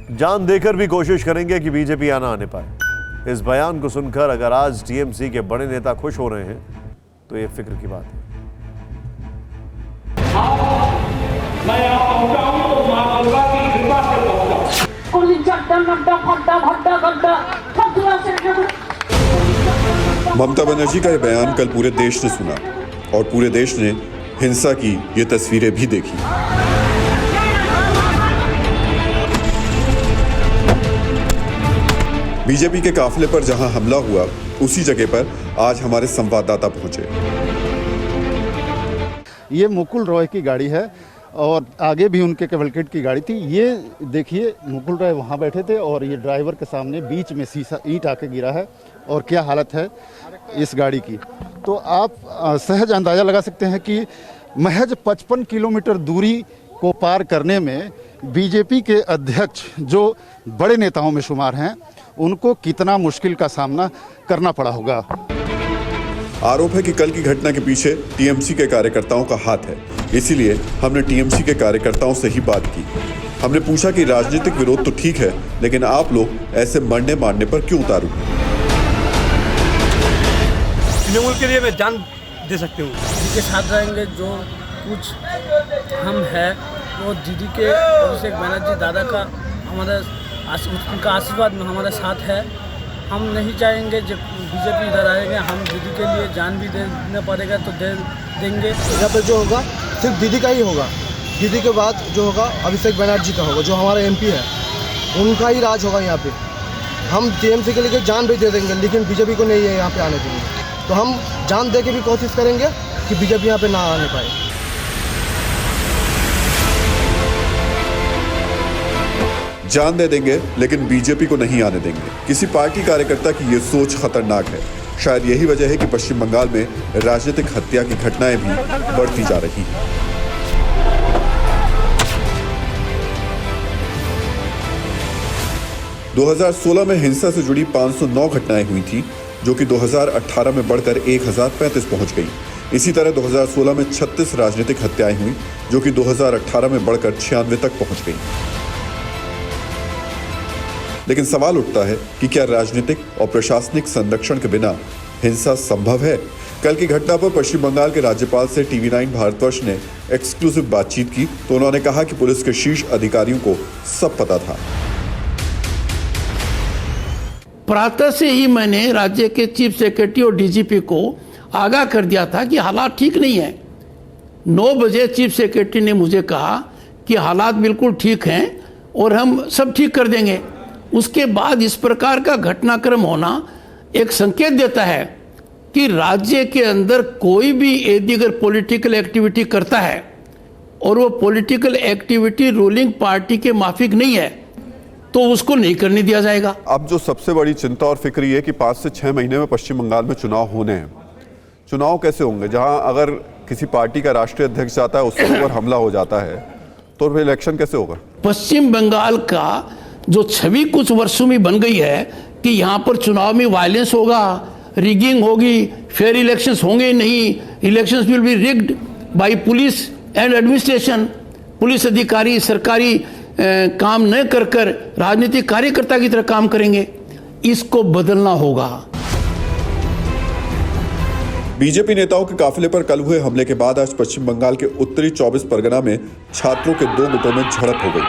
जान देकर भी कोशिश करेंगे कि बीजेपी आना आने पाए। इस बयान को सुनकर अगर आज टीएमसी के बड़े नेता खुश हो रहे हैं तो ये फिक्र की बात है। मैं यहाँ पहुंचा हूं तो मां दुर्गा की कृपा से पहुंचा। ममता बनर्जी का यह बयान कल पूरे देश ने सुना और पूरे देश ने हिंसा की ये तस्वीरें भी देखी। बीजेपी के काफिले पर जहां हमला हुआ, उसी जगह पर आज हमारे संवाददाता पहुंचे। ये मुकुल रॉय की गाड़ी है और आगे भी उनके कैवलकेड की गाड़ी थी। ये देखिए, मुकुल रॉय वहाँ बैठे थे और ये ड्राइवर के सामने बीच में शीशा ईंट आके गिरा है और क्या हालत है इस गाड़ी की, तो आप सहज अंदाज़ा लगा सकते हैं कि महज 55 किलोमीटर दूरी को पार करने में बीजेपी के अध्यक्ष, जो बड़े नेताओं में शुमार हैं, उनको कितना मुश्किल का सामना करना पड़ा होगा। आरोप है कि कल की घटना के पीछे टीएमसी के कार्यकर्ताओं का हाथ है। इसीलिए हमने टीएमसी के कार्यकर्ताओं से ही बात की। हमने पूछा कि राजनीतिक विरोध तो ठीक है, लेकिन आप लोग ऐसे मरने मारने पर क्यों उतारू? तृणमूल के लिए मैं जान दे सकती हूँ। दीदी के साथ रहेंगे, जो कुछ हम है वो दीदी के अभिषेक बनर्जी दादा का हमारा उनका आशीर्वाद में हमारा साथ है। हम नहीं चाहेंगे जब बीजेपी इधर आएंगे, हम दीदी के लिए जान भी देना पड़ेगा तो दे देंगे। यहाँ पर जो होगा सिर्फ दीदी का ही होगा। दीदी के बाद जो होगा अभिषेक बनर्जी का होगा, जो हमारा एमपी है, उनका ही राज होगा यहाँ पे। हम टीएमसी के लिए जान भी दे देंगे, लेकिन बीजेपी को नहीं है यहाँ पे आने देंगे। तो हम जान दे के भी कोशिश करेंगे कि बीजेपी यहाँ पे ना आने पाए। जान दे देंगे लेकिन बीजेपी को नहीं आने देंगे। किसी पार्टी कार्यकर्ता की ये सोच खतरनाक है। शायद यही वजह है कि पश्चिम बंगाल में राजनीतिक हत्या की घटनाएं भी बढ़ती जा रही हैं। – 2016 में हिंसा से जुड़ी 509 घटनाएं हुई थी, जो कि 2018 में बढ़कर 1035 पहुंच गई। इसी तरह 2016 में 36 राजनीतिक हत्याएं हुई, जो कि 2018 में बढ़कर 96 तक पहुंच गई। लेकिन सवाल उठता है कि क्या राजनीतिक और प्रशासनिक संरक्षण के बिना हिंसा संभव है? कल की घटना पर पश्चिम बंगाल के राज्यपाल से TV9 भारतवर्ष ने एक्सक्लूसिव बातचीत की तो उन्होंने कहा कि पुलिस के शीर्ष अधिकारियों को सब पता था। प्रातः से ही मैंने राज्य के चीफ सेक्रेटरी और डीजीपी को आगाह कर दिया था कि हालात ठीक नहीं है। 9 बजे चीफ सेक्रेटरी ने मुझे कहा कि हालात बिल्कुल ठीक हैं और हम सब ठीक कर देंगे। उसके बाद इस प्रकार का घटनाक्रम होना एक संकेत देता है कि राज्य के अंदर कोई भी यदि अगर पॉलिटिकल एक्टिविटी करता है और वो पॉलिटिकल एक्टिविटी रूलिंग पार्टी के माफिक नहीं है तो उसको नहीं करने दिया जाएगा। अब जो सबसे बड़ी चिंता और फिक्र ये कि 5 से 6 महीने में पश्चिम बंगाल में चुनाव होने हैं। चुनाव कैसे होंगे? जहां अगर किसी पार्टी का राष्ट्रीय अध्यक्ष जाता है, उसके ऊपर हमला हो जाता है, तो फिर इलेक्शन कैसे होगा? पश्चिम बंगाल का जो छवि कुछ वर्षों में बन गई है कि यहाँ पर चुनाव में वायलेंस होगा, रिगिंग होगी, फेयर इलेक्शंस होंगे नहीं, elections will be rigged by police and administration. Police अधिकारी सरकारी काम न कर कर राजनीतिक कार्यकर्ता की तरह काम करेंगे। इसको बदलना होगा। बीजेपी नेताओं के काफिले पर कल हुए हमले के बाद आज पश्चिम बंगाल के उत्तरी 24 परगना में छात्रों के 2 गुटों में झड़प हो गई।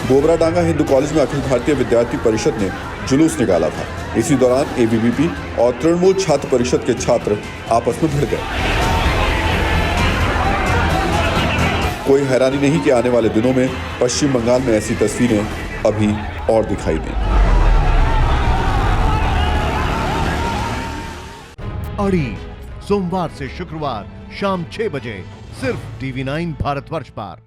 गोबराडांगा हिंदू कॉलेज में अखिल भारतीय विद्यार्थी परिषद ने जुलूस निकाला था। इसी दौरान एबीवीपी और तृणमूल छात्र परिषद के छात्र आपस में भिड़ गए। कोई हैरानी नहीं कि आने वाले दिनों में पश्चिम बंगाल में ऐसी तस्वीरें अभी और दिखाई दें। अड़ी सोमवार से शुक्रवार शाम 6 बजे सिर्फ TV9 भारतवर्ष पर।